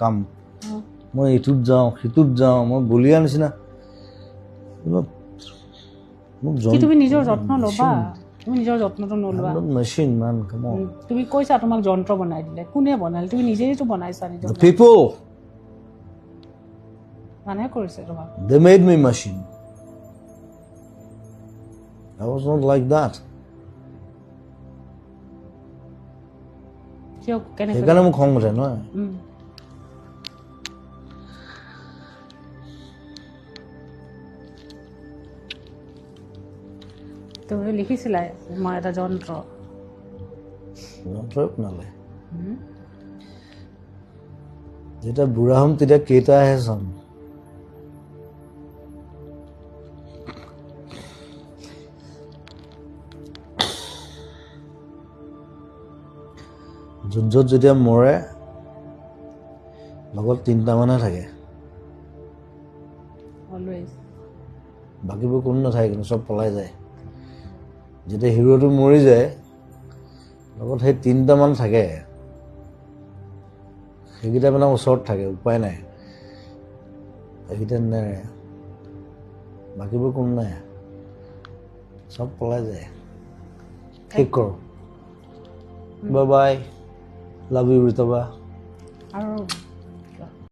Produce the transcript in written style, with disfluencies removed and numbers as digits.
কাম মই ইটোত যাওঁ সিটোত যাওঁ মই বলিয়া নিচিনা কি তুমি নিজৰ যত্ন ল'বা তুমি নিজৰ যত্নটো নলোৱা মেচিন মান কাম তুমি কৈছা তোমাক যন্ত্ৰ বনাই দিলে কোনে বনালে তুমি নিজেইতো বনাইছা নিজৰ the people মানে কৰিছে তোমাক they made me machine I was not like that কিয় কেনেকৈ সেইকাৰণে মোক খং উঠে নহয় তুমি লিখিছিলা মই এটা যন্ত্ৰ নালে যেতিয়া বুঢ়া হ'ম তেতিয়া কেইটাহে চাম যুদ্ধত যেতিয়া মৰে লগত 3টা মানুহে থাকে অলৱেজ বাকীবোৰ কোনো নাথাকে কিন্তু চব পলাই যায় যেতিয়া হিৰোটো মৰি যায় লগত সেই 3টা মান থাকে সেইকেইটা মানে ওচৰত থাকে উপায় নাই সেইকেইটা নেৰে বাকীবোৰ কোনো নাই চব পলাই যায় ঠিক কৰোঁ বাই বাই লাভ ইউ ৰিতবা আৰু